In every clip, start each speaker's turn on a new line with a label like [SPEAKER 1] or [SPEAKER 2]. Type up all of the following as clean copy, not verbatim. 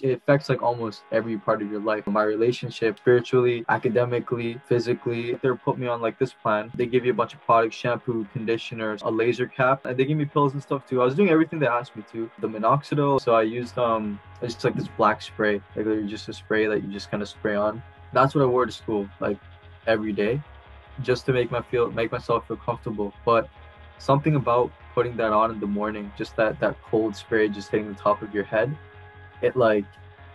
[SPEAKER 1] It affects like almost every part of your life. My relationship, spiritually, academically, physically. They put me on like this plan. They give you a bunch of products, shampoo, conditioners, a laser cap, and they give me pills and stuff too. I was doing everything they asked me to. The minoxidil. So I used it's just like this black spray, like literally just a spray that you just kind of spray on. That's what I wore to school, like every day, just to make myself feel comfortable. But something about putting that on in the morning, just that cold spray just hitting the top of your head, it like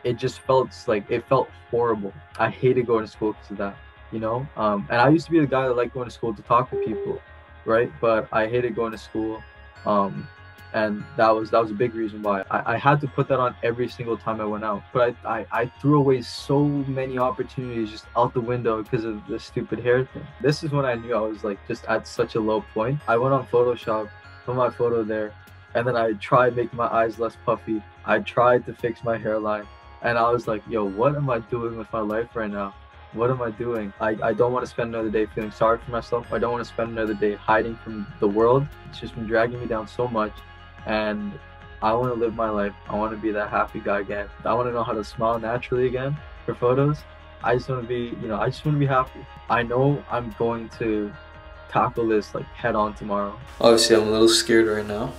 [SPEAKER 1] it just felt like it felt horrible. I hated going to school because of that, you know. And I used to be the guy that liked going to school to talk to people, right? But I hated going to school, um, and that was a big reason why I had to put that on every single time I went out. But I threw away so many opportunities just out the window because of the stupid hair thing. This is when I knew I was like just at such a low point. I went on Photoshop, put my photo there, and then I tried making my eyes less puffy. I tried to fix my hairline, and I was like, yo, what am I doing with my life right now? What am I doing? I don't want to spend another day feeling sorry for myself. I don't want to spend another day hiding from the world. It's just been dragging me down so much, and I want to live my life. I want to be that happy guy again. I want to know how to smile naturally again for photos. I just want to be, I just want to be happy. I know I'm going to tackle this like head on tomorrow. Obviously, I'm a little scared right now.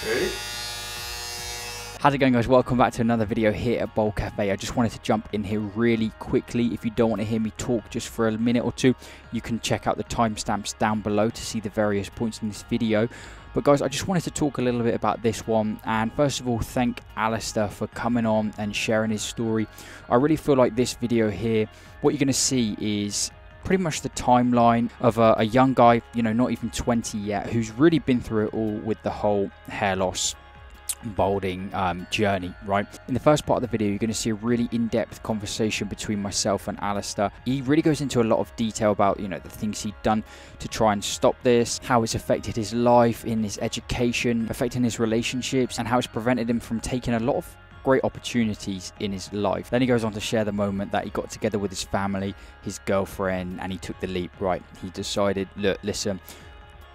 [SPEAKER 1] Ready?
[SPEAKER 2] How's it going, guys? Welcome back to another video here at Baldcafe. I just wanted to jump in here really quickly. If you don't want to hear me talk just for a minute or two, you can check out the timestamps down below to see the various points in this video. But guys, I just wanted to talk a little bit about this one. And first of all, thank Alister for coming on and sharing his story. I really feel like this video here, what you're going to see is pretty much the timeline of a young guy, not even 20 yet, who's really been through it all with the whole hair loss, balding journey, right? In the first part of the video, you're going to see a really in-depth conversation between myself and Alister. He really goes into a lot of detail about, the things he'd done to try and stop this, how it's affected his life, in his education, affecting his relationships, and how it's prevented him from taking a lot of great opportunities in his life. Then he goes on to share the moment that he got together with his family, his girlfriend, and he took the leap, right? He decided, look, listen,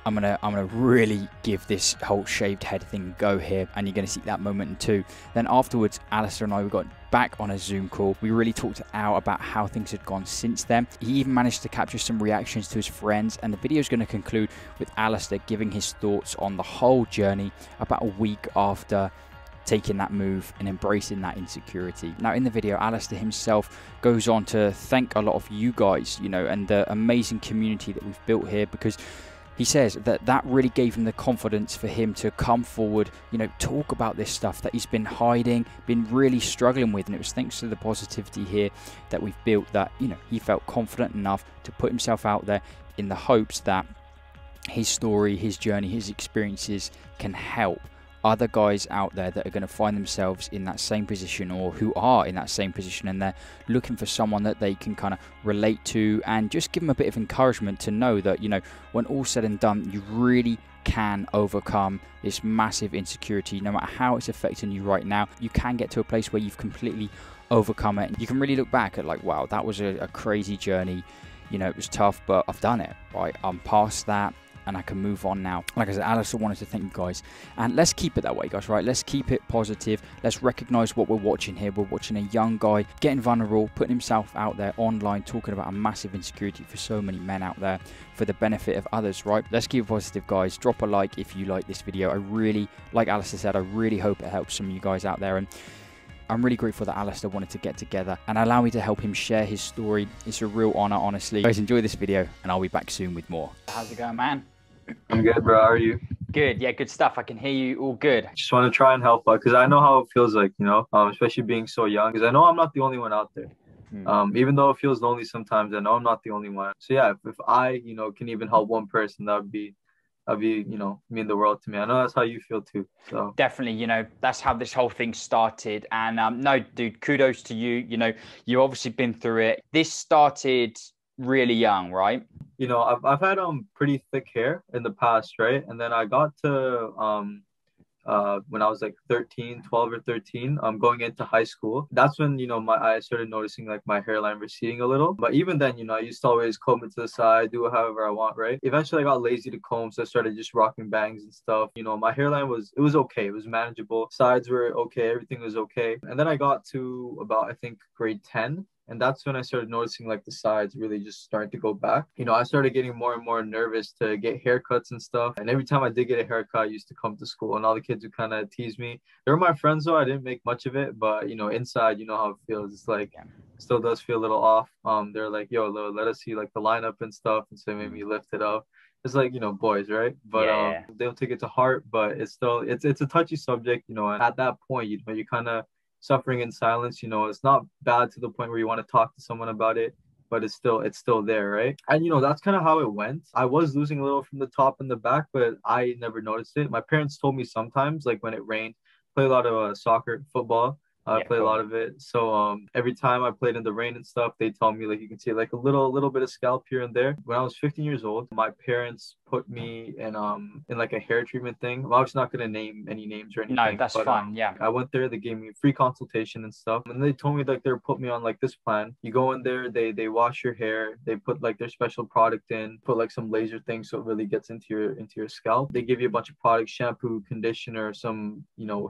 [SPEAKER 2] I'm gonna really give this whole shaved head thing a go here, and you're gonna see that moment too. Then afterwards, Alister and I, we got back on a Zoom call. We really talked out about how things had gone since then. He even managed to capture some reactions to his friends, and the video is going to conclude with Alister giving his thoughts on the whole journey about a week after taking that move and embracing that insecurity. Now in the video, Alister himself goes on to thank a lot of you guys, and the amazing community that we've built here, because he says that really gave him the confidence for him to come forward, talk about this stuff that he's been hiding, been really struggling with. And it was thanks to the positivity here that we've built that, he felt confident enough to put himself out there in the hopes that his story, his journey, his experiences can help other guys out there that are going to find themselves in that same position, or who are in that same position, and they're looking for someone that they can kind of relate to, and just give them a bit of encouragement to know that, when all's said and done, you really can overcome this massive insecurity. No matter how it's affecting you right now, you can get to a place where you've completely overcome it. You can really look back at like, wow, that was a crazy journey. It was tough, but I've done it, right? I'm past that, and I can move on now. Like I said, Alister wanted to thank you guys, and let's keep it that way, guys, right? Let's keep it positive. Let's recognize what we're watching here. We're watching a young guy getting vulnerable, putting himself out there online, talking about a massive insecurity for so many men out there for the benefit of others, right? Let's keep it positive, guys. Drop a like if you like this video. I really, like Alister said, I really hope it helps some of you guys out there, and I'm really grateful that Alister wanted to get together and allow me to help him share his story. It's a real honor, honestly. Guys, enjoy this video, and I'll be back soon with more. How's it going, man?
[SPEAKER 1] I'm good, bro. How are you?
[SPEAKER 2] Good. Yeah, good stuff. I can hear you all good.
[SPEAKER 1] Just want to try and help out because I know how it feels like, especially being so young, because I know I'm not the only one out there. Even though it feels lonely sometimes, I know I'm not the only one. So yeah, if I, can even help one person, that'd be, mean the world to me. I know that's how you feel too. So
[SPEAKER 2] definitely, that's how this whole thing started. And no, dude, kudos to you. You've obviously been through it. This started really young, right?
[SPEAKER 1] I've had pretty thick hair in the past, right? And then I got to when I was like 13, 12 or 13, going into high school. That's when, I started noticing like my hairline receding a little. But even then, I used to always comb it to the side, do it however I want, right? Eventually I got lazy to comb, so I started just rocking bangs and stuff. My hairline was okay. It was manageable. Sides were okay. Everything was okay. And then I got to about, I think, grade 10. And that's when I started noticing like the sides really just starting to go back. I started getting more and more nervous to get haircuts and stuff. And every time I did get a haircut, I used to come to school and all the kids would kind of tease me. They were my friends though. I didn't make much of it, but inside, how it feels. It's like, still does feel a little off. They're like, yo, let us see like the lineup and stuff. And so maybe lift it up. It's like, boys, right? But they don't take it to heart, but it's still, it's a touchy subject, and at that point, you kind of suffering in silence. It's not bad to the point where you want to talk to someone about it, but it's still there, right? And that's kind of how it went. I was losing a little from the top and the back, but I never noticed it. My parents told me sometimes, like when it rained, play a lot of soccer, football. I play a lot of it. So every time I played in the rain and stuff, they tell me like you can see like a little bit of scalp here and there. When I was 15 years old, my parents put me in like a hair treatment thing. I'm obviously not gonna name any names or anything.
[SPEAKER 2] No, that's fine. Yeah.
[SPEAKER 1] I went there, they gave me free consultation and stuff. And they told me like they put me on like this plan. You go in there, they wash your hair, they put like their special product in, put like some laser thing so it really gets into your scalp. They give you a bunch of products, shampoo, conditioner, some,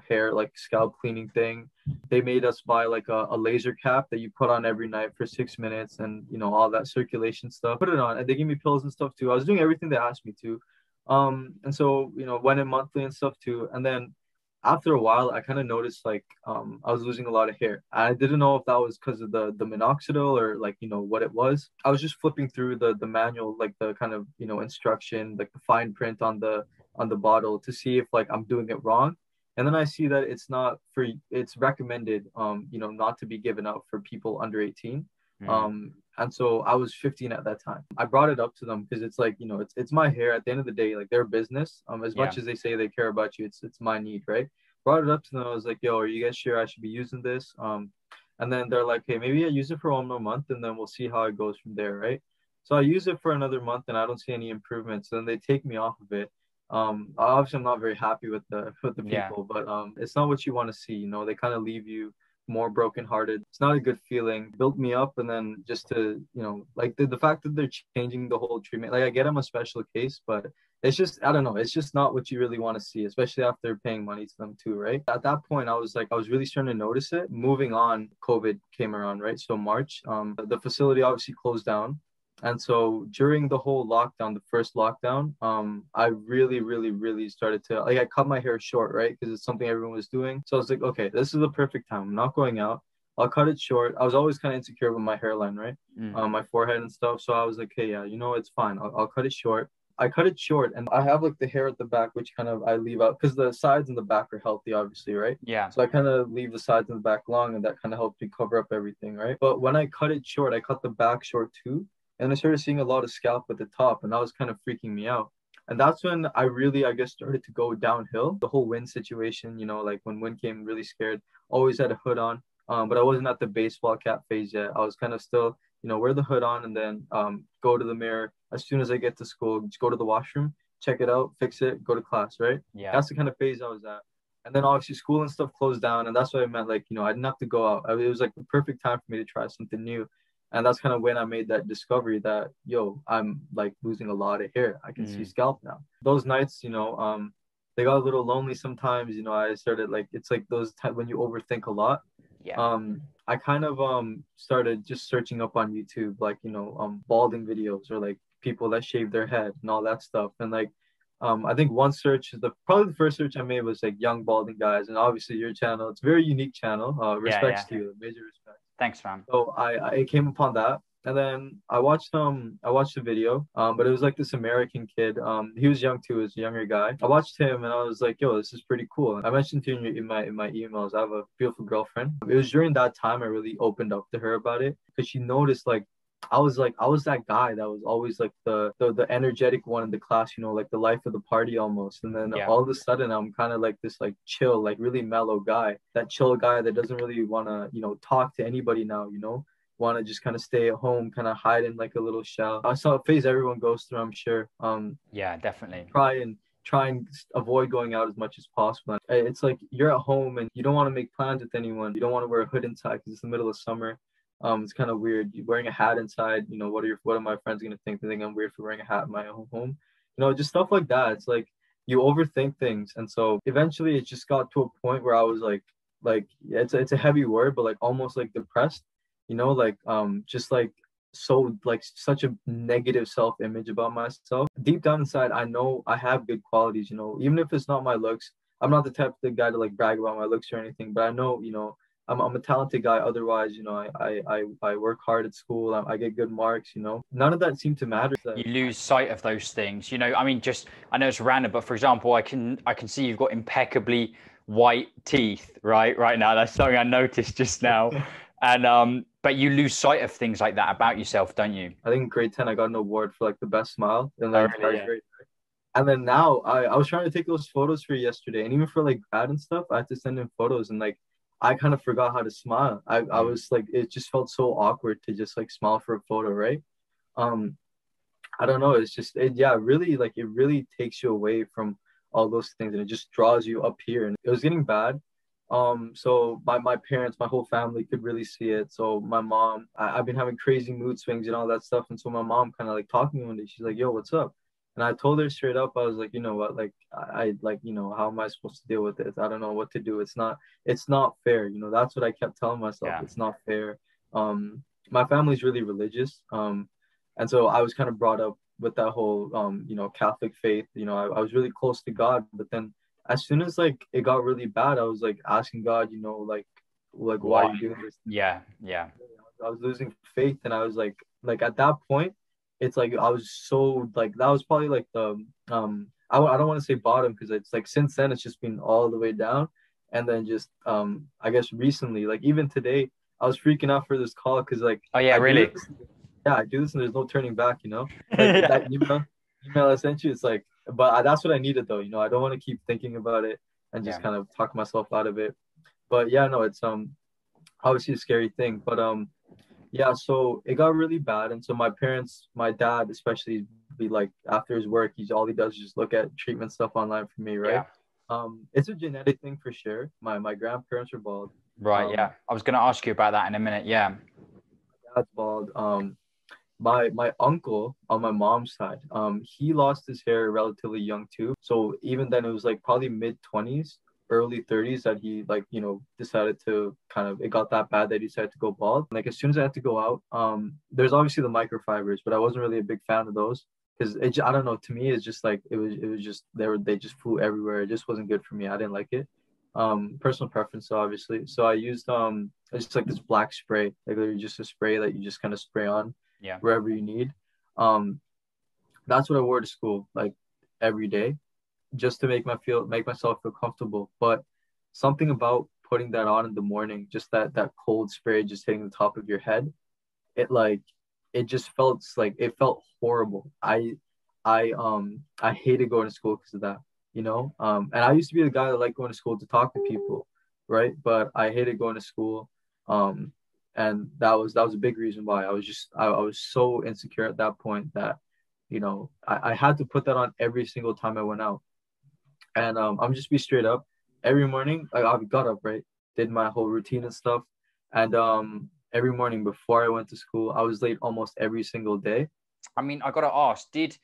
[SPEAKER 1] hair like scalp cleaning thing. They made us buy like a laser cap that you put on every night for 6 minutes and, all that circulation stuff. Put it on and they gave me pills and stuff too. I was doing everything they asked me to. And so, went in monthly and stuff too. And then after a while, I kind of noticed like I was losing a lot of hair. I didn't know if that was because of the minoxidil or like, what it was. I was just flipping through the manual, like the kind of, instruction, like the fine print on the bottle to see if like I'm doing it wrong. And then I see that it's recommended, not to be given out for people under 18. And so I was 15 at that time. I brought it up to them because it's like, it's my hair at the end of the day, like their business. As much as they say they care about you, it's my need, right? Brought it up to them. I was like, yo, are you guys sure I should be using this? And then they're like, hey, maybe I use it for one more month and then we'll see how it goes from there, right? So I use it for another month and I don't see any improvements. So then they take me off of it. Obviously I'm not very happy with the people, but it's not what you want to see. They kind of leave you more brokenhearted. It's not a good feeling. Built me up, and then just to like the fact that they're changing the whole treatment. Like I get I'm a special case, but it's just, I don't know, it's just not what you really want to see, especially after paying money to them too, right? At that point I was really starting to notice it. Moving on, COVID came around, right? So March, the facility obviously closed down. And so during the whole lockdown, the first lockdown, I really, really, really started to, like, I cut my hair short, right? Because it's something everyone was doing. So I was like, okay, this is the perfect time. I'm not going out. I'll cut it short. I was always kind of insecure with my hairline, right? My forehead and stuff. So I was like, hey, yeah, it's fine. I'll cut it short. I cut it short and I have like the hair at the back, which kind of I leave out because the sides and the back are healthy, obviously, right?
[SPEAKER 2] Yeah.
[SPEAKER 1] So I kind of leave the sides and the back long and that kind of helps me cover up everything, right? But when I cut it short, I cut the back short too. And I started seeing a lot of scalp at the top and that was kind of freaking me out. And that's when I really, I guess, started to go downhill. The whole wind situation, like when wind came, really scared, always had a hood on. But I wasn't at the baseball cap phase yet. I was kind of still, wear the hood on and then go to the mirror. As soon as I get to school, just go to the washroom, check it out, fix it, go to class, right?
[SPEAKER 2] Yeah.
[SPEAKER 1] That's the kind of phase I was at. And then obviously school and stuff closed down. And that's what I meant. Like, I didn't have to go out. It was like the perfect time for me to try something new. And that's kind of when I made that discovery that, I'm like losing a lot of hair. I can see scalp now. Those nights, they got a little lonely sometimes. I started like, it's like those times when you overthink a lot.
[SPEAKER 2] Yeah.
[SPEAKER 1] I kind of started just searching up on YouTube, like, balding videos or like people that shave their head and all that stuff. And like, I think one search, probably the first search I made was like young balding guys. And obviously your channel, it's a very unique channel. Respects to you, major respect.
[SPEAKER 2] Thanks, man.
[SPEAKER 1] So I came upon that. And then I watched the video, but it was like this American kid. He was young too, he was a younger guy. I watched him and I was like, yo, this is pretty cool. I mentioned to you in my emails, I have a beautiful girlfriend. It was during that time I really opened up to her about it because she noticed like I was that guy that was always like the energetic one in the class, like the life of the party almost. And then all of a sudden I'm kind of like this like chill, like really mellow guy, that chill guy that doesn't really want to, talk to anybody now, want to just kind of stay at home, kind of hide in like a little shell. I saw a phase everyone goes through, I'm sure.
[SPEAKER 2] Yeah, definitely.
[SPEAKER 1] Try and try and avoid going out as much as possible. It's like you're at home and you don't want to make plans with anyone. You don't want to wear a hood inside because it's the middle of summer. It's kind of weird. You're wearing a hat inside. You know, what are my friends gonna think? They think I'm weird for wearing a hat in my own home. You know, just stuff like that. It's like you overthink things, and so eventually it just got to a point where I was like it's a heavy word, but like almost like depressed. You know, like just like so like such a negative self-image about myself. Deep down inside, I know I have good qualities, you know, even if it's not my looks. I'm not the type of guy to like brag about my looks or anything, but I know, you know, I'm a talented guy. Otherwise, you know, I work hard at school. I get good marks, you know. None of that seemed to matter.
[SPEAKER 2] You lose sight of those things, you know. I mean, just I know it's random, but for example, I can see you've got impeccably white teeth right now. That's something I noticed just now. And but you lose sight of things like that about yourself, don't you?
[SPEAKER 1] I think in grade 10 I got an award for like the best smile in the
[SPEAKER 2] Oh,
[SPEAKER 1] entire
[SPEAKER 2] really? Yeah.
[SPEAKER 1] grade. And then now I was trying to take those photos for yesterday, and even for like grad and stuff, I had to send in photos, and like I kind of forgot how to smile. I was like, it just felt so awkward to just like smile for a photo, right? Um, I don't know. It's just yeah, really like it really takes you away from all those things, and it just draws you up here. And it was getting bad. So my parents, my whole family could really see it. So my mom, I've been having crazy mood swings and all that stuff. And so my mom kind of like talked to me one day. She's like, "Yo, what's up?" And I told her straight up, I was like, you know what, like I like, you know, how am I supposed to deal with this? I don't know what to do. It's not fair. You know, that's what I kept telling myself.
[SPEAKER 2] Yeah.
[SPEAKER 1] It's not fair. My family's really religious. And so I was kind of brought up with that whole you know, Catholic faith. You know, I was really close to God, but then as soon as like it got really bad, I was like asking God, you know, like why are you doing this?
[SPEAKER 2] Yeah, yeah.
[SPEAKER 1] I was losing faith, and I was like at that point, it's like I was so like that was probably like the I don't want to say bottom, because it's like since then it's just been all the way down. And then just I guess recently, like even today, I was freaking out for this call because like
[SPEAKER 2] Oh yeah,
[SPEAKER 1] I do
[SPEAKER 2] really?
[SPEAKER 1] this, yeah, I do this and there's no turning back, you know, like
[SPEAKER 2] Yeah.
[SPEAKER 1] that email I sent you. It's like, but that's what I needed though, you know. I don't want to keep thinking about it and
[SPEAKER 2] Yeah.
[SPEAKER 1] just kind of talk myself out of it. But yeah, no, it's obviously a scary thing. But yeah, so it got really bad, and so my parents, my dad especially, be like after his work, he's all he does is just look at treatment stuff online for me, right?
[SPEAKER 2] Yeah.
[SPEAKER 1] It's a genetic thing for sure. My grandparents are bald.
[SPEAKER 2] Right,
[SPEAKER 1] Um,
[SPEAKER 2] yeah. I was going to ask you about that in a minute. Yeah.
[SPEAKER 1] Dad's bald. My uncle on my mom's side, he lost his hair relatively young too. So even then, it was like probably mid 20s, early 30s that he like, you know, decided to kind of, it got that bad that he decided to go bald. Like as soon as I had to go out, there's obviously the microfibers, but I wasn't really a big fan of those because I don't know, to me it's just like it was just they just flew everywhere. It just wasn't good for me. I didn't like it. Personal preference obviously. So I used it's just like this black spray, like literally just a spray that you just kind of spray on
[SPEAKER 2] Yeah.
[SPEAKER 1] wherever you need. Um, that's what I wore to school like every day, just to make myself feel comfortable. But something about putting that on in the morning, just that cold spray just hitting the top of your head, it like it just felt like it felt horrible. I hated going to school because of that, you know. And I used to be the guy that liked going to school to talk to people, right? But I hated going to school. Um, and that was a big reason why I was so insecure at that point that, you know, I had to put that on every single time I went out. And I'm just be straight up. Every morning, I got up, right, did my whole routine and stuff, and every morning before I went to school, I was late almost every single day.
[SPEAKER 2] I mean, I got to ask, did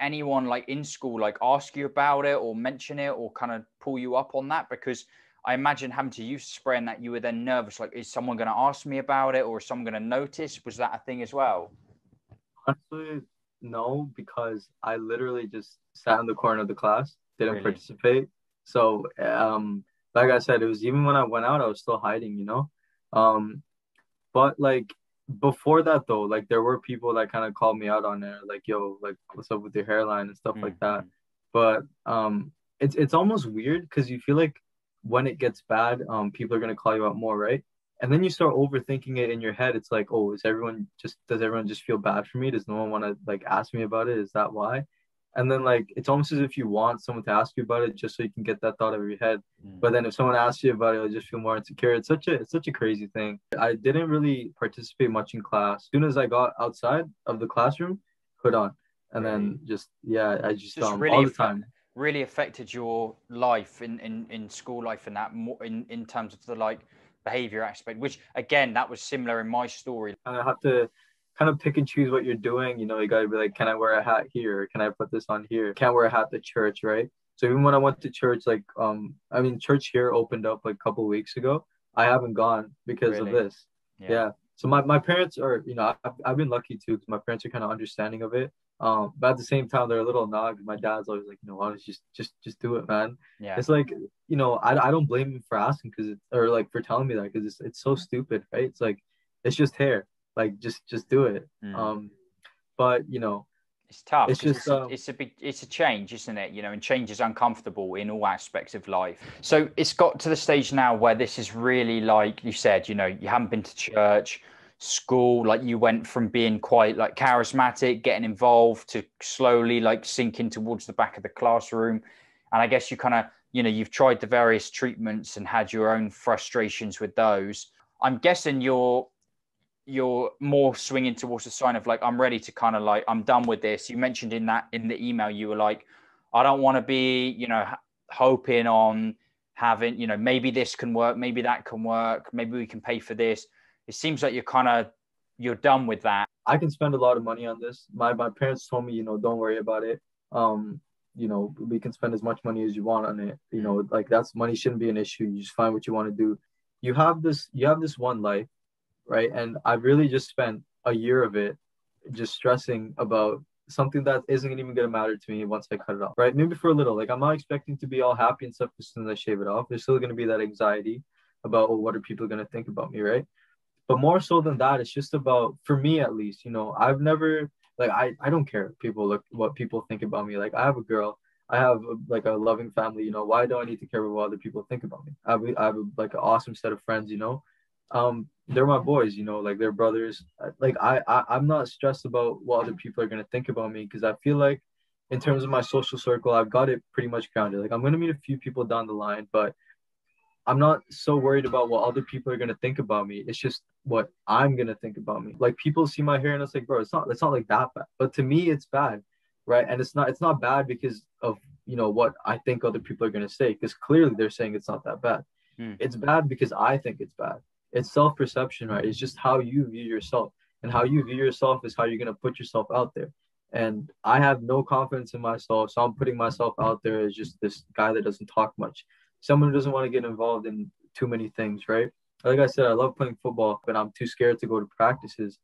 [SPEAKER 2] anyone like in school like ask you about it or mention it or kind of pull you up on that? Because I imagine having to use spray and that you were then nervous, like, is someone going to ask me about it or is someone going to notice? Was that a thing as well?
[SPEAKER 1] Honestly, no, because I literally just sat in the corner of the class, didn't
[SPEAKER 2] Really?
[SPEAKER 1] participate. So, like I said, it was even when I went out, I was still hiding, you know. Um, but like before that though, like there were people that kind of called me out on there, like, yo, like what's up with your hairline and stuff like that.
[SPEAKER 2] Mm-hmm.
[SPEAKER 1] But it's almost weird because you feel like when it gets bad, people are gonna call you out more, right? And then you start overthinking it in your head. It's like, oh, does everyone just feel bad for me? Does no one want to like ask me about it? Is that why? And then like it's almost as if you want someone to ask you about it just so you can get that thought out of your head. But then if someone asks you about it, you'll just feel more insecure. It's such a crazy thing. I didn't really participate much in class. As soon as I got outside of the classroom, hood on. And
[SPEAKER 2] Really?
[SPEAKER 1] then just yeah, I just
[SPEAKER 2] Just
[SPEAKER 1] all
[SPEAKER 2] really
[SPEAKER 1] the time.
[SPEAKER 2] really affected your life in school life and that more in terms of the like behavior aspect, which again, that was similar in my story.
[SPEAKER 1] And I have to kind of pick and choose what you're doing. You gotta be like, can I wear a hat here? Can I put this on here? Can't wear a hat to church, right? So even when I went to church, like, I mean, church here opened up like a couple of weeks ago. I haven't gone because of
[SPEAKER 2] Really?
[SPEAKER 1] this. Yeah. So my parents are, I've been lucky too because my parents are kind of understanding of it. But at the same time, they're a little annoyed. My dad's always like, why don't you just do it, man?
[SPEAKER 2] Yeah.
[SPEAKER 1] It's like, I don't blame him for asking or like for telling me that because it's so stupid, right? It's like, it's just hair. Like, just do it. But
[SPEAKER 2] it's tough
[SPEAKER 1] it's
[SPEAKER 2] because
[SPEAKER 1] just
[SPEAKER 2] it's a change, isn't it? And change is uncomfortable in all aspects of life. So it's got to the stage now where this is really, like you said, you haven't been to church, school, like you went from being quite like charismatic, getting involved, to slowly like sinking towards the back of the classroom. And I guess you kind of, you've tried the various treatments and had your own frustrations with those. I'm guessing you're more swinging towards the sign of like, I'm ready to kind of like, I'm done with this. You mentioned in the email, you were like, I don't want to be, hoping on having, maybe this can work, maybe that can work, maybe we can pay for this. It seems like you're done with that.
[SPEAKER 1] I can spend a lot of money on this. My parents told me, don't worry about it. We can spend as much money as you want on it. Like, that's money shouldn't be an issue. You just find what you want to do. You have this one life, right? And I've really just spent a year of it just stressing about something that isn't even going to matter to me once I cut it off, right? Maybe for a little. Like, I'm not expecting to be all happy and stuff as soon as I shave it off. There's still going to be that anxiety about, what are people going to think about me, right? But more so than that, it's just about, for me at least, I've never, like, I don't care what people think about me. Like, I have a girl, I have like a loving family. Why do I need to care what other people think about me? I have like an awesome set of friends. They're my boys. Like, they're brothers. Like, I'm not stressed about what other people are gonna think about me, because I feel like in terms of my social circle, I've got it pretty much grounded. Like, I'm gonna meet a few people down the line, but I'm not so worried about what other people are gonna think about me. It's just what I'm gonna think about me. Like, people see my hair and it's like, bro, it's not like that bad. But to me, it's bad, right? And it's not bad because of what I think other people are gonna say, because clearly they're saying it's not that bad. It's bad because I think it's bad. It's self-perception, right? It's just how you view yourself, and how you view yourself is how you're gonna put yourself out there. And I have no confidence in myself, so I'm putting myself out there as just this guy that doesn't talk much, someone who doesn't want to get involved in too many things, right? Like I said, I love playing football, but I'm too scared to go to practices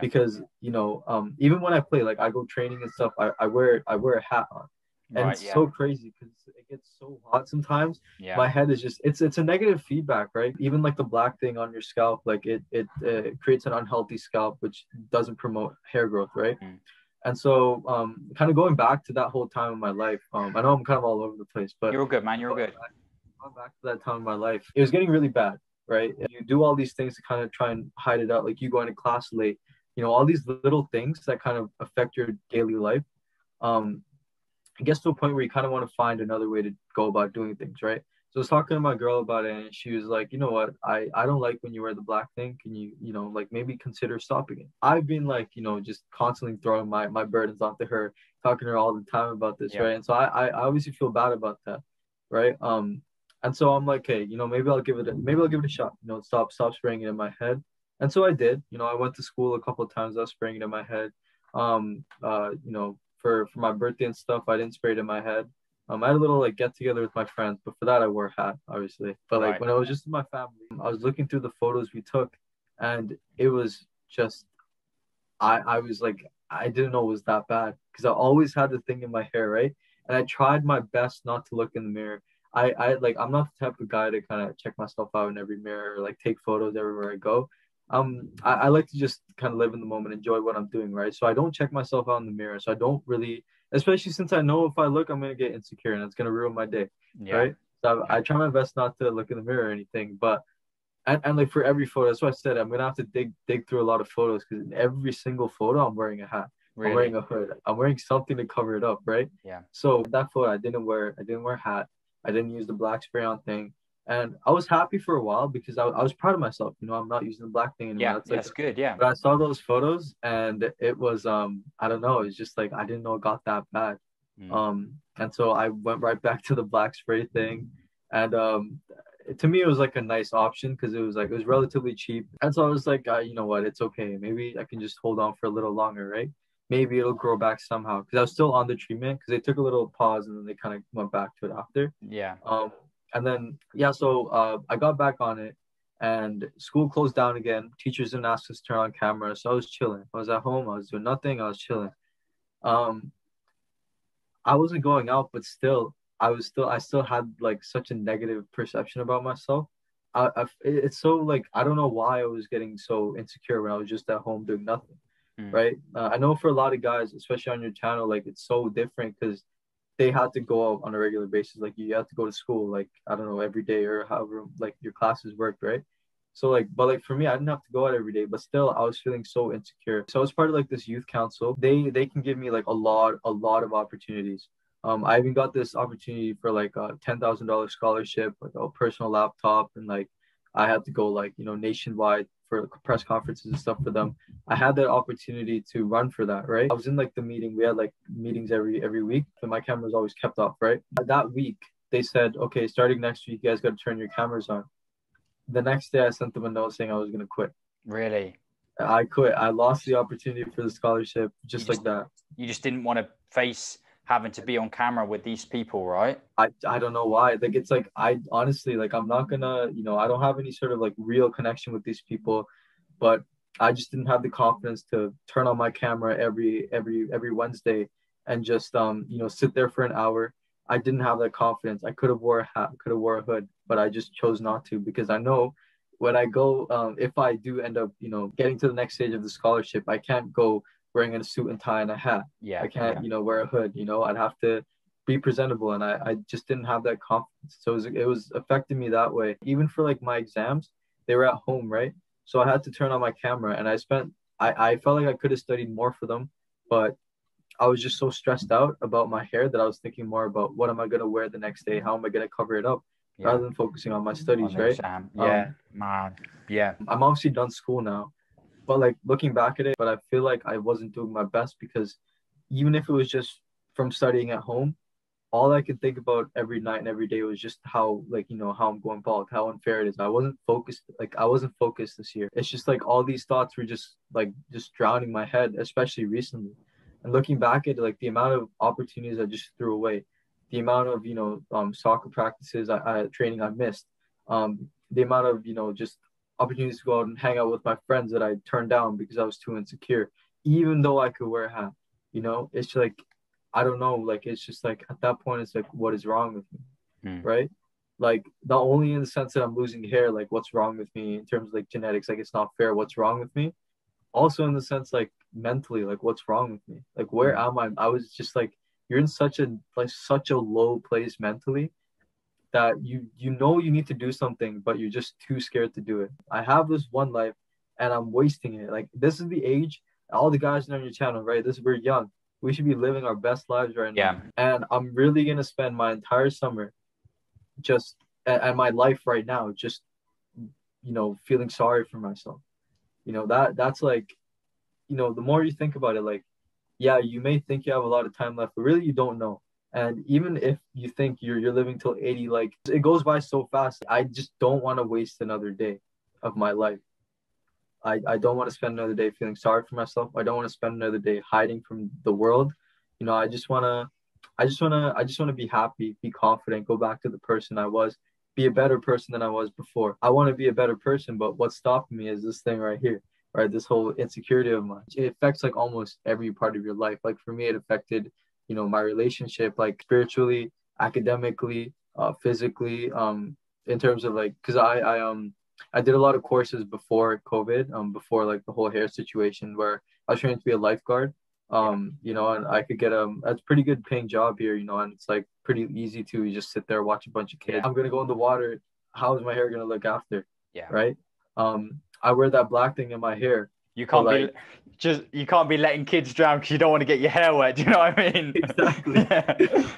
[SPEAKER 1] because even when I play, like, I go training and stuff, I wear a hat on, and it's so crazy because it gets so hot sometimes. My head is just it's a negative feedback, right? Even like the black thing on your scalp, like it creates an unhealthy scalp, which doesn't promote hair growth, right? And so, kind of going back to that whole time in my life, I know I'm kind of all over the place, but
[SPEAKER 2] you're good, man. You're good.
[SPEAKER 1] Going back to that time in my life, it was getting really bad, right? And you do all these things to kind of try and hide it out, like you going to class late, all these little things that kind of affect your daily life. It gets to a point where you kind of want to find another way to go about doing things, right? So I was talking to my girl about it, and she was like, you know what, I don't like when you wear the black thing. Can you, like, maybe consider stopping it? I've been like, just constantly throwing my burdens onto her, talking to her all the time about this, right? And so I obviously feel bad about that, right? And so I'm like, hey, maybe I'll give it a shot, stop spraying it in my head. And so I did. I went to school a couple of times, I was spraying it in my head. For my birthday and stuff, I didn't spray it in my head. I had a little like get together with my friends, but for that I wore a hat, obviously. But like when I was just with my family, I was looking through the photos we took, and it was just, I was like, I didn't know it was that bad because I always had the thing in my hair, right? And I tried my best not to look in the mirror. I'm not the type of guy to kind of check myself out in every mirror or like take photos everywhere I go. I like to just kind of live in the moment, enjoy what I'm doing, right? So I don't check myself out in the mirror. So I don't really, especially since I know if I look, I'm gonna get insecure and it's gonna ruin my day, right? So I try my best not to look in the mirror or anything. But and like for every photo, that's what I said. I'm gonna have to dig through a lot of photos because in every single photo, I'm wearing a hat. I'm wearing a hood. I'm wearing something to cover it up, right? So that photo, I didn't wear a hat. I didn't use the black spray on thing. And I was happy for a while because I was proud of myself. I'm not using the black thing anymore.
[SPEAKER 2] That's good. Yeah.
[SPEAKER 1] But I saw those photos and it was I don't know, it's just like I didn't know it got that bad.
[SPEAKER 2] Mm.
[SPEAKER 1] And so I went right back to the black spray thing. And to me, it was like a nice option because it was relatively cheap. And so I was like, you know what, it's okay. Maybe I can just hold on for a little longer, right? Maybe it'll grow back somehow. Because I was still on the treatment because they took a little pause and then they kind of went back to it after.
[SPEAKER 2] Yeah.
[SPEAKER 1] And then yeah, so I got back on it, and school closed down again. Teachers didn't ask us to turn on camera, so I was chilling. I was at home. I was doing nothing. I was chilling. Um, I wasn't going out, but still, I still had like such a negative perception about myself. It's so like I don't know why I was getting so insecure when I was just at home doing nothing,
[SPEAKER 2] Mm.
[SPEAKER 1] right? I know for a lot of guys, especially on your channel, like it's so different because they had to go out on a regular basis. Like you have to go to school, like I don't know, every day or however like your classes worked, right? So like, but like for me, I didn't have to go out every day, but still I was feeling so insecure. So I was part of like this youth council. They can give me like a lot of opportunities. I even got this opportunity for like a $10,000 scholarship, like a personal laptop, and like I had to go like, you know, nationwide for press conferences and stuff for them. I had that opportunity to run for that, right? I was in like the meeting. We had like meetings every week, and my camera was always kept off, right? That week, they said, okay, starting next week, you guys got to turn your cameras on. The next day, I sent them a note saying I was going to quit.
[SPEAKER 2] Really?
[SPEAKER 1] I quit. I lost the opportunity for the scholarship just like that.
[SPEAKER 2] You just didn't want to face having to be on camera with these people, right?
[SPEAKER 1] I don't know why. Like it's like I honestly like I'm not gonna, you know, I don't have any sort of like real connection with these people, but I just didn't have the confidence to turn on my camera every Wednesday and just you know, sit there for an hour. I didn't have that confidence. I could have wore a hat, could have wore a hood, but I just chose not to because I know when I go, if I do end up, you know, getting to the next stage of the scholarship, I can't go wearing a suit and tie and a hat.
[SPEAKER 2] Yeah.
[SPEAKER 1] I can't, you know, wear a hood. You know, I'd have to be presentable, and I just didn't have that confidence. So it was affecting me that way. Even for like my exams, they were at home, right? So I had to turn on my camera, and I felt like I could have studied more for them, but I was just so stressed out about my hair that I was thinking more about what am I gonna wear the next day? How am I gonna cover it up?
[SPEAKER 2] Yeah.
[SPEAKER 1] Rather than focusing on my studies,
[SPEAKER 2] On the
[SPEAKER 1] right?
[SPEAKER 2] exam. Yeah, man. Yeah.
[SPEAKER 1] I'm obviously done school now, but like looking back at it, but I feel like I wasn't doing my best because even if it was just from studying at home, all I could think about every night and every day was just how, like, you know, how I'm going bald, how unfair it is. I wasn't focused this year. It's just like all these thoughts were just drowning my head, especially recently. And looking back at like the amount of opportunities I just threw away, the amount of, you know, soccer practices, training I missed, the amount of, you know, just opportunities to go out and hang out with my friends that I turned down because I was too insecure, even though I could wear a hat, you know, it's like, I don't know, like it's just like at that point it's like what is wrong with me, right? Like not only in the sense that I'm losing hair, like what's wrong with me in terms of like genetics, like it's not fair, what's wrong with me? Also in the sense like mentally, like what's wrong with me? Like where am I? I was just like you're in such a low place mentally that you know you need to do something, but you're just too scared to do it. I have this one life and I'm wasting it. Like this is the age, all the guys on your channel, right? We're young. We should be living our best lives right now.
[SPEAKER 2] Yeah.
[SPEAKER 1] And I'm really gonna spend my entire summer just and my life right now just, you know, feeling sorry for myself. You know, that's like, you know, the more you think about it, like, yeah, you may think you have a lot of time left, but really you don't know. And even if you think you're living till 80, like it goes by so fast. I just don't want to waste another day of my life. I don't want to spend another day feeling sorry for myself. I don't want to spend another day hiding from the world. You know, I just wanna be happy, be confident, go back to the person I was, be a better person than I was before. I want to be a better person, but what's stopping me is this thing right here, right? This whole insecurity of mine. It affects like almost every part of your life. Like for me, it affected, you know, my relationship, like spiritually, academically, physically, in terms of like, because I did a lot of courses before COVID, before like the whole hair situation where I was training to be a lifeguard. You know, and I could get a pretty good paying job here, you know, and it's like pretty easy to just sit there, watch a bunch of kids.
[SPEAKER 2] Yeah.
[SPEAKER 1] I'm gonna go in the water. How is my hair gonna look after?
[SPEAKER 2] Yeah.
[SPEAKER 1] Right. I wear that black thing in my hair.
[SPEAKER 2] You
[SPEAKER 1] But
[SPEAKER 2] can't be
[SPEAKER 1] like,
[SPEAKER 2] you can't be letting kids drown because you don't want to get your hair wet. Do you know what I mean?
[SPEAKER 1] exactly.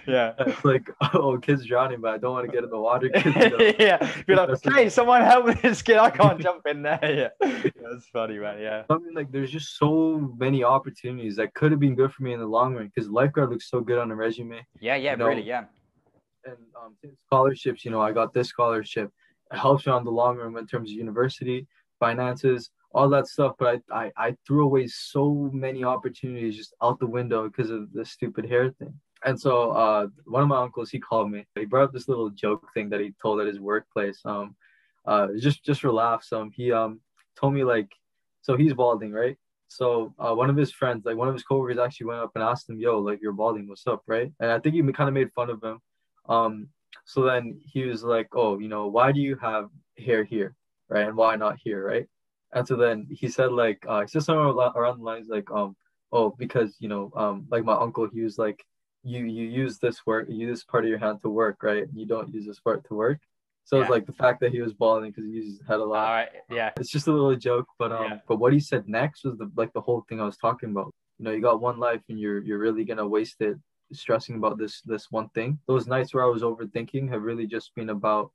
[SPEAKER 2] Yeah.
[SPEAKER 1] It's like, oh, kids drowning, but I don't want to get in the water because
[SPEAKER 2] Yeah. Be like,
[SPEAKER 1] that's
[SPEAKER 2] hey, someone help this kid. I can't jump in there. Yeah. That's funny, man. Yeah.
[SPEAKER 1] I mean, like, there's just so many opportunities that could have been good for me in the long run because lifeguard looks so good on a resume,
[SPEAKER 2] Yeah. Yeah.
[SPEAKER 1] you
[SPEAKER 2] Really.
[SPEAKER 1] know.
[SPEAKER 2] Yeah.
[SPEAKER 1] And scholarships, I got this scholarship. It helps me on the long run in terms of university, finances, all that stuff. But I threw away so many opportunities just out the window because of the stupid hair thing. And so one of my uncles, he called me. He brought up this little joke thing that he told at his workplace. Just for laughs. He told me like, so he's balding, right? So one of his friends, like one of his coworkers, actually went up and asked him, "Yo, like you're balding, what's up?" Right? And I think he kind of made fun of him. Um, so then he was like, "Oh, why do you have hair here, right? And why not here, right?" And so then he said like, he said something around the lines like, "Oh, because like my uncle, he was like, you use you use this part of your hand to work, right? And you don't use this part to work." So it's
[SPEAKER 2] Yeah.
[SPEAKER 1] like the fact that he was balding because he uses his head a
[SPEAKER 2] All
[SPEAKER 1] lot.
[SPEAKER 2] right. Yeah.
[SPEAKER 1] It's just a little joke, but
[SPEAKER 2] Yeah.
[SPEAKER 1] but what he said next was the whole thing I was talking about. You got one life and you're really gonna waste it stressing about this one thing. Those nights where I was overthinking have really just been about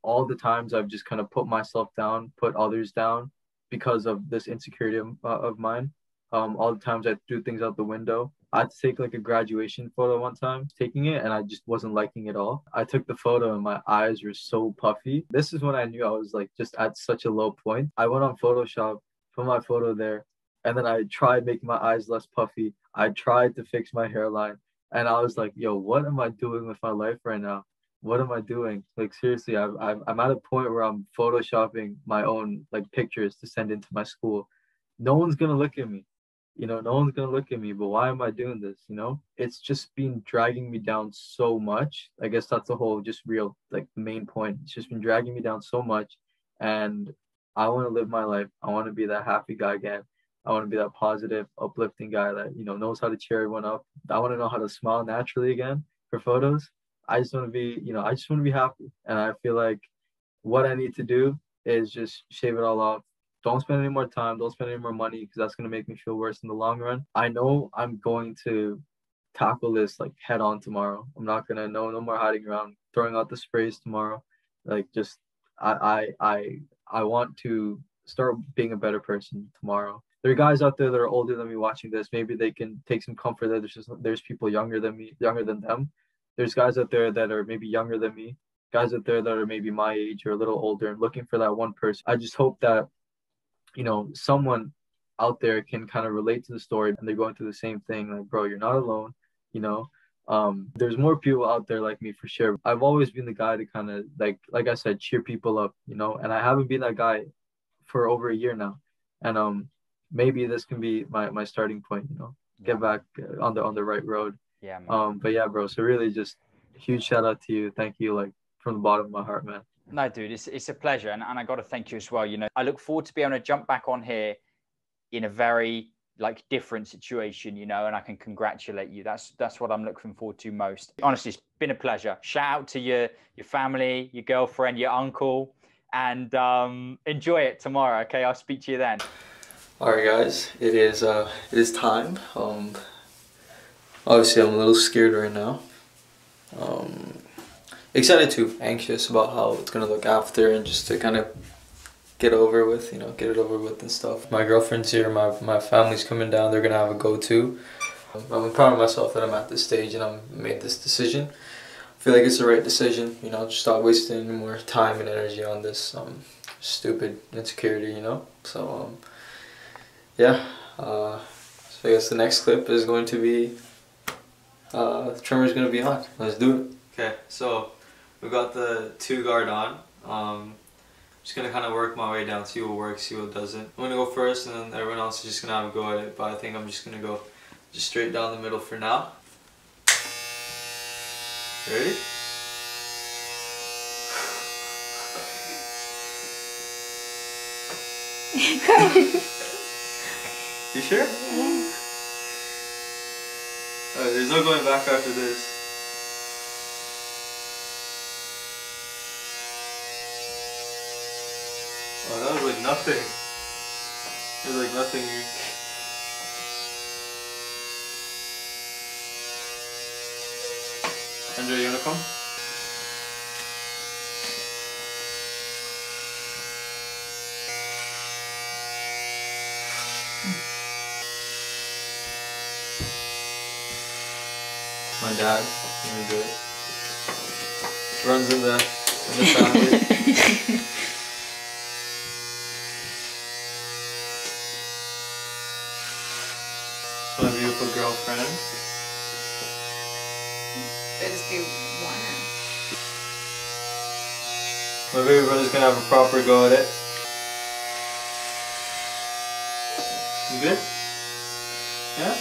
[SPEAKER 1] all the times I've just kind of put myself down, put others down because of this insecurity of mine. All the times I threw things out the window. I had to take like a graduation photo one time, taking it, and I just wasn't liking it all. I took the photo and my eyes were so puffy. This is when I knew I was like just at such a low point. I went on Photoshop, put my photo there, and then I tried making my eyes less puffy. I tried to fix my hairline, and I was like, yo, what am I doing with my life right now? What am I doing? Like seriously, I'm at a point where I'm photoshopping my own like pictures to send into my school. No one's gonna look at me, no one's gonna look at me. But why am I doing this? It's just been dragging me down so much. I guess that's the whole just real like the main point. It's just been dragging me down so much, and I want to live my life. I want to be that happy guy again. I want to be that positive, uplifting guy that knows how to cheer everyone up. I want to know how to smile naturally again for photos. I just want to be, I just want to be happy. And I feel like what I need to do is just shave it all off. Don't spend any more time. Don't spend any more money because that's going to make me feel worse in the long run. I know I'm going to tackle this like head on tomorrow. I'm not going to, no more hiding around, throwing out the sprays tomorrow. Like just, I want to start being a better person tomorrow. There are guys out there that are older than me watching this. Maybe they can take some comfort that there's people younger than me, younger than them. There's guys out there that are maybe younger than me, guys out there that are maybe my age or a little older and looking for that one person. I just hope that, someone out there can kind of relate to the story and they're going through the same thing. Like, bro, you're not alone, you know. There's more people out there like me for sure. I've always been the guy to kind of like I said, cheer people up, and I haven't been that guy for over a year now. And maybe this can be my starting point, get back on the right road.
[SPEAKER 2] Yeah, man.
[SPEAKER 1] But yeah, bro. So really, just huge shout out to you. Thank you, like from the bottom of my heart, man.
[SPEAKER 2] No, dude, it's a pleasure, and I got to thank you as well. I look forward to being able to jump back on here in a very like different situation, and I can congratulate you. That's what I'm looking forward to most. Honestly, it's been a pleasure. Shout out to your family, your girlfriend, your uncle, and enjoy it tomorrow. Okay, I'll speak to you then.
[SPEAKER 1] All right, guys. It is time. Obviously, I'm a little scared right now. Excited too, anxious about how it's gonna look after, and just to kind of get over with, get it over with and stuff. My girlfriend's here, my family's coming down. They're gonna have a go-to. I'm proud of myself that I'm at this stage and I've made this decision. I feel like it's the right decision. Just stop wasting any more time and energy on this stupid insecurity. So yeah. So I guess the next clip is going to be the trimmer's gonna be on. Let's do it. Okay, so we got the 2 guard on. Just gonna kind of work my way down, see what works, see what doesn't. I'm gonna go first, and then everyone else is just gonna have a go at it. But I think I'm just gonna go just straight down the middle for now. Ready? You sure? Yeah. Alright, there's no going back after this. Oh, that was like nothing. There's like nothing here. Andrew, you wanna come? My dad, gonna do it. Runs in the family. My beautiful girlfriend.
[SPEAKER 3] Just do one.
[SPEAKER 1] My baby brother's gonna have a proper go at it. You good? Yeah?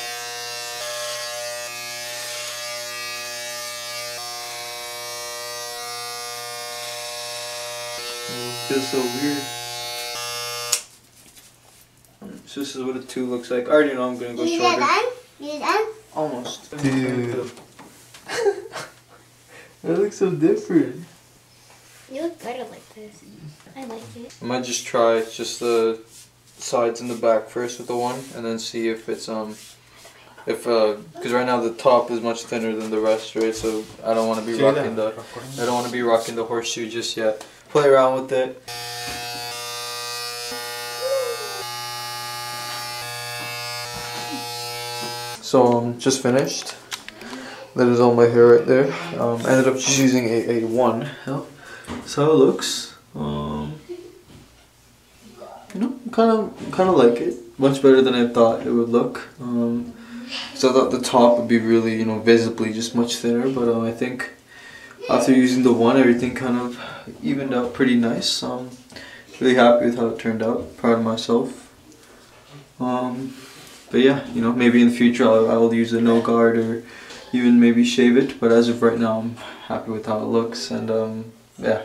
[SPEAKER 1] Feels so weird. So this is what a 2 looks like. I already know I'm gonna go shorter.
[SPEAKER 3] You done?
[SPEAKER 1] Almost. Dude. That looks so different.
[SPEAKER 3] You look better like this. I like it.
[SPEAKER 1] I might just try just the sides and the back first with the 1, and then see if it's because right now the top is much thinner than the rest, right? So I don't want to be rocking the horseshoe just yet. Play around with it. So just finished. That is all my hair right there. Ended up just using a 1. Yeah. That's how it looks. You know, kind of like it. Much better than I thought it would look. So I thought the top would be really, you know, visibly just much thinner. But I think after using the 1, everything kind of evened out pretty nice. Really happy with how it turned out. Proud of myself. But yeah, you know, maybe in the future I'll use a no guard or even maybe shave it. But as of right now, I'm happy with how it looks, and yeah.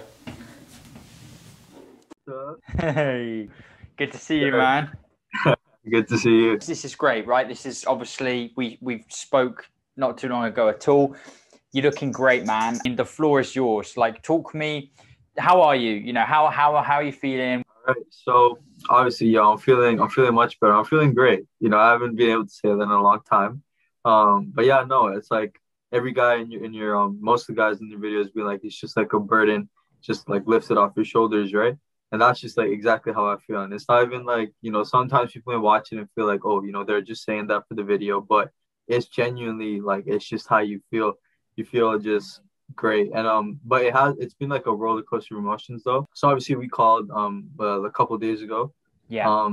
[SPEAKER 2] Hey, good to see you, man.
[SPEAKER 1] Good to see you.
[SPEAKER 2] This is great, right? This is obviously we spoke not too long ago at all. You're looking great, man. And the floor is yours. Like, talk me. How are you? You know, how are you feeling?
[SPEAKER 1] All right. So obviously, yeah, I'm feeling much better. I'm feeling great. You know, I haven't been able to say that in a long time. But yeah, no, it's like every guy in your most of the guys in the videos be like, it's just like a burden, just like lifted off your shoulders, right? And that's just like exactly how I feel. And it's not even like, you know, sometimes people may watch it and feel like, oh, you know, they're just saying that for the video, but it's genuinely like it's just how you feel. You feel just great. And but it's been like a roller coaster of emotions though. So obviously we called a couple of days ago.
[SPEAKER 2] Yeah.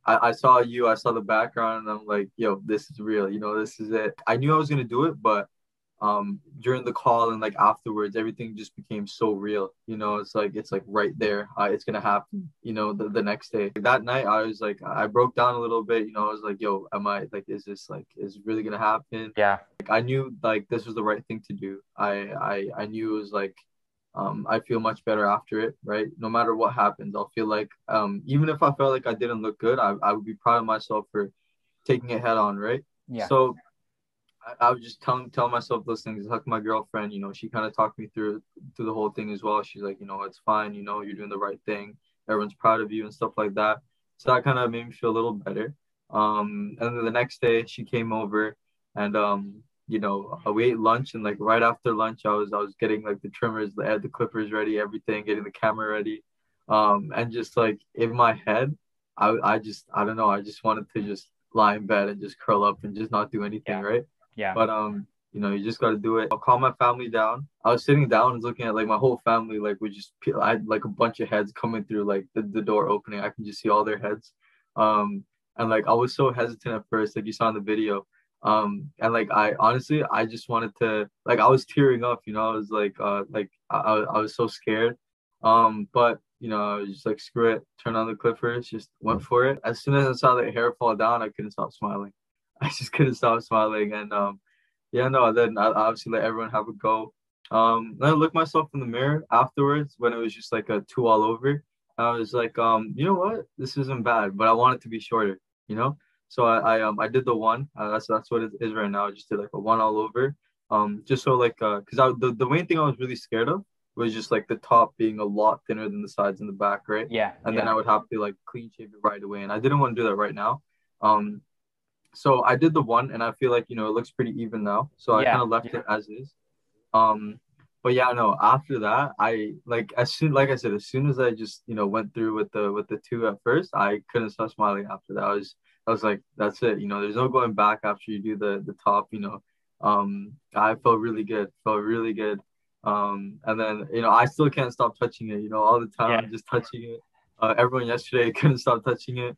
[SPEAKER 1] I saw the background, and I'm like, yo, this is real, you know, this is it. I knew I was gonna do it, but during the call and like afterwards, everything just became so real. You know, it's like right there. It's gonna happen. You know, the next day. That night, I was like, I broke down a little bit. You know, I was like, yo, is this like, is it really gonna happen?
[SPEAKER 2] Yeah.
[SPEAKER 1] Like, I knew like this was the right thing to do. I knew it was like, I feel much better after it, right? No matter what happens, I'll feel like, even if I felt like I didn't look good, I would be proud of myself for taking it head on, right?
[SPEAKER 2] Yeah.
[SPEAKER 1] So I was just telling myself those things. Like my girlfriend, you know, she kind of talked me through the whole thing as well. She's like, you know, it's fine. You know, you're doing the right thing. Everyone's proud of you and stuff like that. So that kind of made me feel a little better. And then the next day she came over, and you know, we ate lunch, and like right after lunch, I was getting like the trimmers, the clippers ready, everything, getting the camera ready. And just like in my head, I don't know, I just wanted to just lie in bed and just curl up and just not do anything, right?
[SPEAKER 2] Yeah.
[SPEAKER 1] But you know, you just got to do it. I'll calm my family down. I was sitting down and looking at like my whole family, like I had like a bunch of heads coming through like the door opening. I can just see all their heads. And like I was so hesitant at first, like you saw in the video. And like I honestly, I just wanted to, like, I was tearing up, you know. I was like I was so scared. But you know, I was just like, screw it, turn on the clippers, just went for it. As soon as I saw the hair fall down, I couldn't stop smiling. I just couldn't stop smiling. And yeah, no, then I obviously let everyone have a go. Then I looked myself in the mirror afterwards when it was just like a 2 all over. I was like, you know what? This isn't bad, but I want it to be shorter, you know? So I did the 1. That's what it is right now. I just did like a 1 all over. Just so like, cause the main thing I was really scared of was just like the top being a lot thinner than the sides and the back, right?
[SPEAKER 2] Yeah.
[SPEAKER 1] And then I would have to like clean shave it right away, and I didn't want to do that right now. So I did the one, and I feel like, you know, it looks pretty even now. So I kind of left it as is. But yeah, no, after that, I like like I said, as soon as I just, you know, went through with the two at first, I couldn't stop smiling after that. I was like, that's it, you know, there's no going back after you do the top, you know. I felt really good, felt really good. And then, you know, I still can't stop touching it, you know, all the time, I'm just touching it. Everyone yesterday couldn't stop touching it.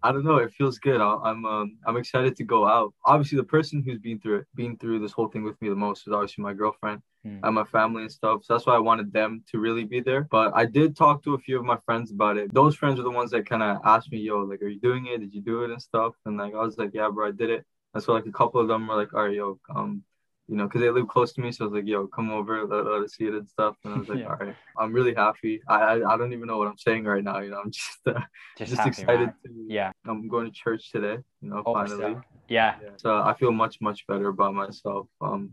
[SPEAKER 1] I don't know. It feels good. I'm excited to go out. Obviously, the person who's been through this whole thing with me the most is obviously my girlfriend and my family and stuff. So that's why I wanted them to really be there. But I did talk to a few of my friends about it. Those friends are the ones that kind of asked me, "Yo, like, are you doing it? Did you do it and stuff?" And like, I was like, "Yeah, bro, I did it." And so like a couple of them were like, "All right, yo, you know, because they live close to me, so I was like, yo, come over, let us see it and stuff." And I was like, all right, I'm really happy. I don't even know what I'm saying right now, you know. I'm just
[SPEAKER 2] happy,
[SPEAKER 1] excited
[SPEAKER 2] man.
[SPEAKER 1] I'm going to church today, you know, finally.
[SPEAKER 2] Yeah.
[SPEAKER 1] So I feel much better about myself.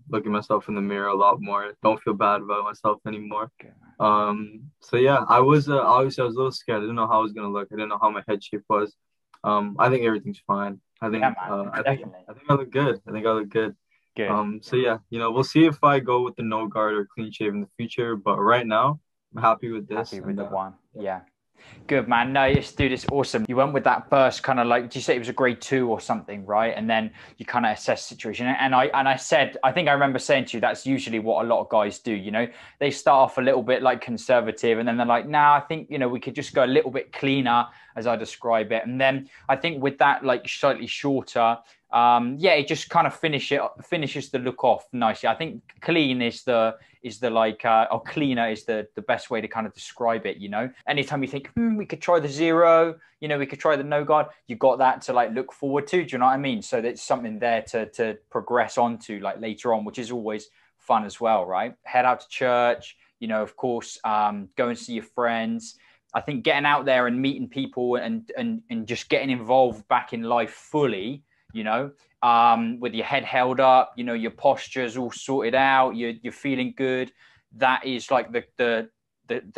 [SPEAKER 1] Looking myself in the mirror a lot more. Don't feel bad about myself anymore. So yeah, I was obviously I was a little scared. I didn't know how I was gonna look. I didn't know how my head shape was. I think everything's fine. I think I think I look good. I think I look good.
[SPEAKER 2] Good.
[SPEAKER 1] So yeah, you know, we'll see if I go with the no guard or clean shave in the future. But right now, I'm happy with this.
[SPEAKER 2] Happy with the one. Yeah. Good, man. No, dude, it's awesome. You went with that first kind of like, did you say it was a grade 2 or something, right? And then you kind of assess the situation. And I said, I think I remember saying to you, that's usually what a lot of guys do. You know, they start off a little bit like conservative, and then they're like, nah, I think, you know, we could just go a little bit cleaner, as I describe it. And then I think with that, like slightly shorter, it just kind of finishes the look off nicely. I think clean is the like or cleaner is the best way to kind of describe it, you know. Anytime you think we could try the 0, you know, we could try the no guard, you got that to like look forward to, do you know what I mean? So there's something there to progress onto like later on, which is always fun as well, right? Head out to church, you know, of course, go and see your friends. I think getting out there and meeting people and just getting involved back in life fully, you know, with your head held up, you know, your posture's all sorted out, you're feeling good. That is like the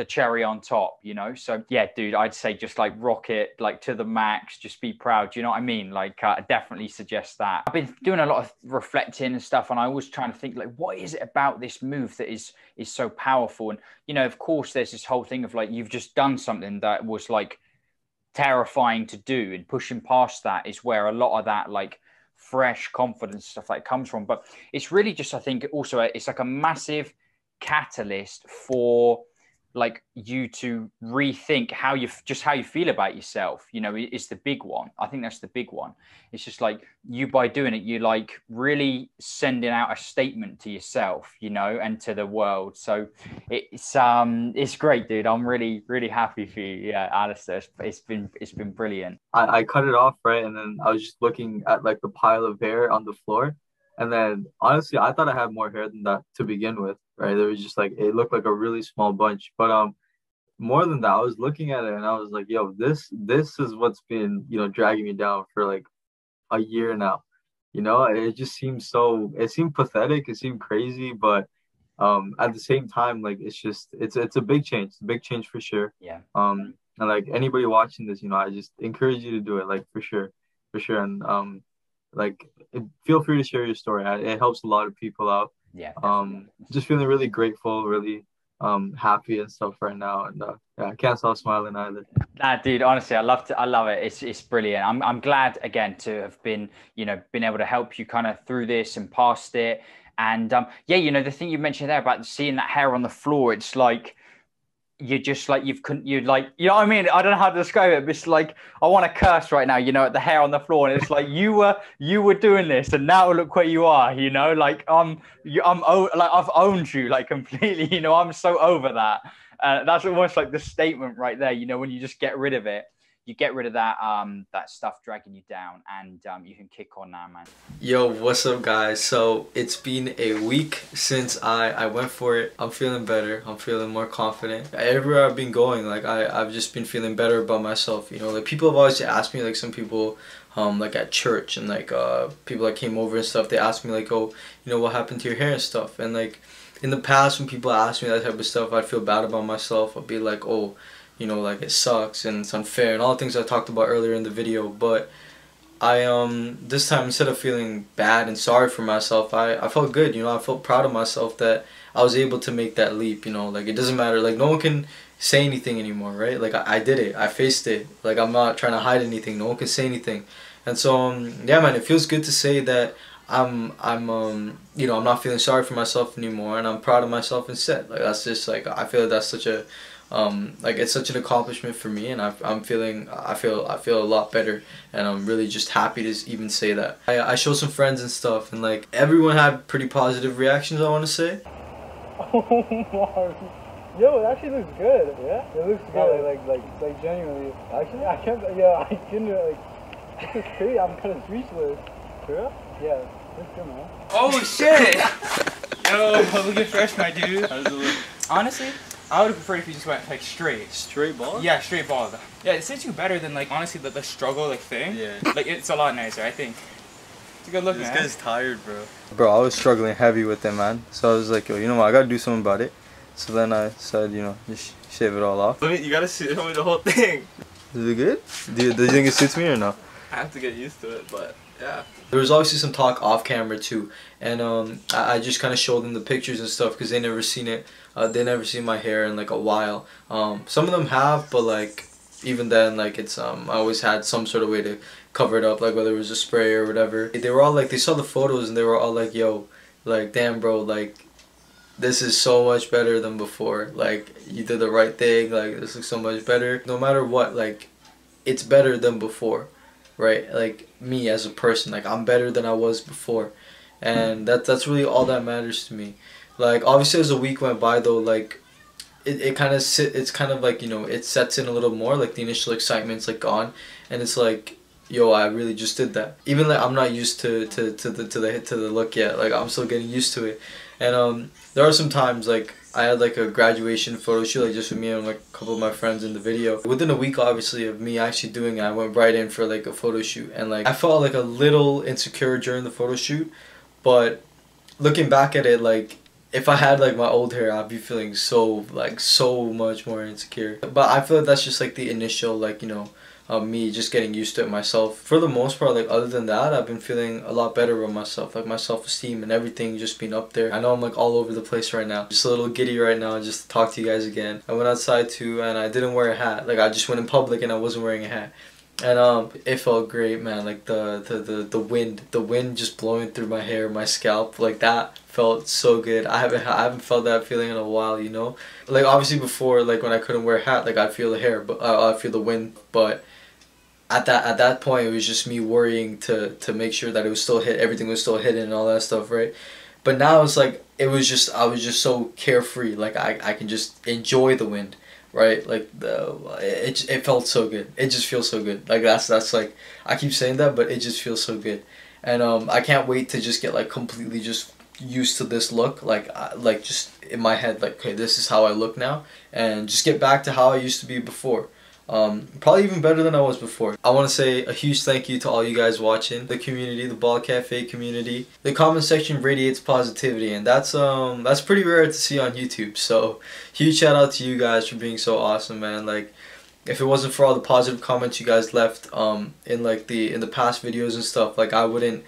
[SPEAKER 2] cherry on top, you know. So yeah, dude, I'd say just like rock it like to the max, just be proud, you know what I mean? Like I definitely suggest that. I've been doing a lot of reflecting and stuff, and I was trying to think like, what is it about this move that is so powerful? And you know, of course there's this whole thing of like, you've just done something that was like terrifying to do, and pushing past that is where a lot of that like fresh confidence stuff like comes from. But it's really just, I think also it's like a massive catalyst for like you to rethink how you feel about yourself, you know. It's the big one. I think that's the big one. It's just like you, by doing it, you like really sending out a statement to yourself, you know, and to the world. So it's great, dude. I'm really happy for you. Yeah, Alister, it's been brilliant.
[SPEAKER 1] I cut it off, right, and then I was just looking at like the pile of hair on the floor. And then honestly, I thought I had more hair than that to begin with, right? There was just like, it looked like a really small bunch. But more than that, I was looking at it and I was like, yo, this is what's been, you know, dragging me down for like a year now. You know, it just seems it seemed pathetic, it seemed crazy, but at the same time, like it's a big change. It's a big change for sure.
[SPEAKER 2] Yeah.
[SPEAKER 1] And like anybody watching this, you know, I just encourage you to do it, like for sure. And like feel free to share your story. It helps a lot of people out.
[SPEAKER 2] Yeah.
[SPEAKER 1] Just feeling really grateful, really happy and stuff right now, and yeah, I can't stop smiling either.
[SPEAKER 2] Nah, dude, honestly, I love it. It's brilliant. I'm glad again to have been able to help you kind of through this and past it. And yeah, you know, the thing you mentioned there about seeing that hair on the floor, it's like you're just like you know what I mean? I don't know how to describe it, but it's like I want to curse right now, you know, at the hair on the floor, and it's like you were doing this, and now look where you are, you know, like like I've owned you like completely, you know. I'm so over that. That's almost like the statement right there, you know, when you just get rid of it. You get rid of that stuff dragging you down, and you can kick on now, man.
[SPEAKER 1] Yo, what's up, guys? So it's been a week since I went for it. I'm feeling better. I'm feeling more confident. Everywhere I've been going, like I've just been feeling better about myself. You know, like people have always asked me, like some people like at church, and like people that came over and stuff, they asked me like, oh, you know, what happened to your hair and stuff, and like In the past, when people ask me that type of stuff, I'd feel bad about myself. I'd be like, oh, you know, like it sucks and it's unfair and all the things I talked about earlier in the video. But I this time, instead of feeling bad and sorry for myself, I felt good, you know. I felt proud of myself that I was able to make that leap, you know. Like, it doesn't matter, like, no one can say anything anymore, right? Like, I did it, I faced it, like, I'm not trying to hide anything, no one can say anything. And so yeah, man, it feels good to say that you know, I'm not feeling sorry for myself anymore, and I'm proud of myself instead. Like, that's just like, I feel like that's such a like, it's such an accomplishment for me, and I feel a lot better, and I'm really just happy to even say that. I showed some friends and stuff, and like, everyone had pretty positive reactions, I want to say.
[SPEAKER 4] Oh my, yo, it actually looks good. Yeah, it looks good. Like genuinely. Actually, I can't. Yeah, I couldn't. Like, this is crazy. I'm kind of speechless. For real? Yeah, it's good, man.
[SPEAKER 5] Oh shit! Yo, look fresh, my dude. Honestly, I would have preferred if you just went like straight.
[SPEAKER 4] Straight ball?
[SPEAKER 5] Yeah, straight ball. Yeah, it suits you better than like honestly the struggle like thing. Yeah. Like, it's a lot nicer, I think. It's a good look, man.
[SPEAKER 4] This guy's tired, bro.
[SPEAKER 1] Bro, I was struggling heavy with it, man. So I was like, yo, you know what? I gotta do something about it. So then I said, you know, just shave it all off.
[SPEAKER 4] You gotta show me the whole thing.
[SPEAKER 1] Is it good? Do you think it suits me or no?
[SPEAKER 4] I have to get used to it, but yeah.
[SPEAKER 1] There was obviously some talk off camera too, and I just kind of showed them the pictures and stuff because they never seen it. They never seen my hair in like a while. Some of them have, but like even then, like it's I always had some sort of way to cover it up, like whether it was a spray or whatever. They were all like, they saw the photos and they were all like, yo, like, damn bro, like this is so much better than before. Like, you did the right thing. Like, this looks so much better. No matter what, like, it's better than before, right? Like, me as a person, like, I'm better than I was before, and that's really all that matters to me. Like, obviously, as the week went by, though, like, it's kind of like, you know, it sets in a little more. Like, the initial excitement's like gone, and it's like, yo, I really just did that. Even like, I'm not used to the look yet. Like, I'm still getting used to it. And there are some times, like, I had like a graduation photo shoot, like just with me and like a couple of my friends in the video. Within a week, obviously, of me actually doing it, I went right in for like a photo shoot, and like I felt like a little insecure during the photo shoot. But looking back at it, like, if I had like my old hair, I'd be feeling so much more insecure. But I feel like that's just like the initial, like, you know, me just getting used to it myself. For the most part, like, other than that, I've been feeling a lot better with myself, like my self-esteem and everything just being up there. I know I'm like all over the place right now, just a little giddy right now just to talk to you guys again. I went outside too, and I didn't wear a hat. Like, I just went in public and I wasn't wearing a hat, and it felt great, man. Like the wind just blowing through my hair, my scalp, like that felt so good. I haven't felt that feeling in a while, you know. Like, obviously before, like when I couldn't wear a hat, like I'd feel the hair, but I'd feel the wind, but at that point, it was just me worrying to make sure that it was still everything was still hidden and all that stuff, right? But now it's like, I was just so carefree. Like, I can just enjoy the wind, right? Like, it felt so good. It just feels so good. Like, that's like, I keep saying that, but it just feels so good. And I can't wait to just get like completely just used to this look, like just in my head, like, okay, this is how I look now, and just get back to how I used to be before. Probably even better than I was before. I want to say a huge thank you to all you guys watching, the community, the Baldcafe community. The comment section radiates positivity, and that's pretty rare to see on YouTube. So huge shout out to you guys for being so awesome, man. Like, if it wasn't for all the positive comments you guys left in like in the past videos and stuff, like, I wouldn't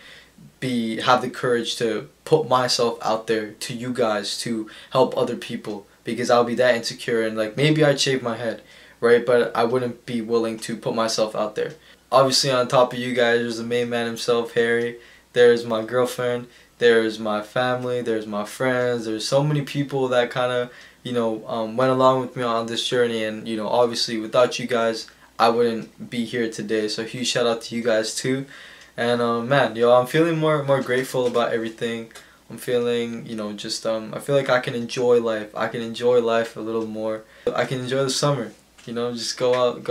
[SPEAKER 1] have the courage to put myself out there to you guys to help other people, because I'll be that insecure, and like, maybe I'd shave my head, right? But I wouldn't be willing to put myself out there. Obviously, on top of you guys, there's the main man himself, Harry. There's my girlfriend. There's my family. There's my friends. There's so many people that kind of, you know, went along with me on this journey. And, you know, obviously, without you guys, I wouldn't be here today. So huge shout out to you guys too. And man, yo, I'm feeling more grateful about everything. I'm feeling, you know, just I feel like I can enjoy life. I can enjoy life a little more. I can enjoy the summer. You know, just go out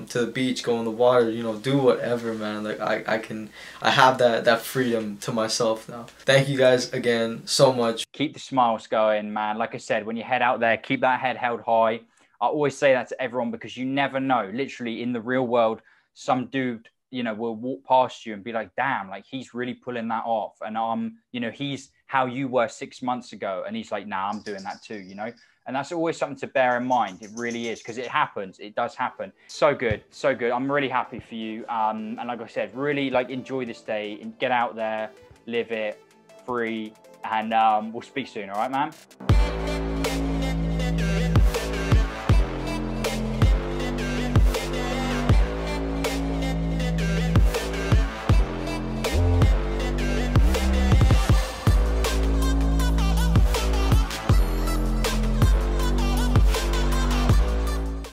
[SPEAKER 1] to the beach, go in the water, you know, do whatever, man. Like, I have that freedom to myself now. Thank you guys again so much.
[SPEAKER 2] Keep the smiles going, man. Like I said, when you head out there, keep that head held high. I always say that to everyone, because you never know. Literally, in the real world, some dude you know, will walk past you and be like, damn, like he's really pulling that off. And you know, he's how you were 6 months ago. And he's like, nah, I'm doing that too, you know? And that's always something to bear in mind. It really is, because it happens. It does happen. So good. So good. I'm really happy for you. And like I said, really like enjoy this day and get out there, live it free. And we'll speak soon. All right, man?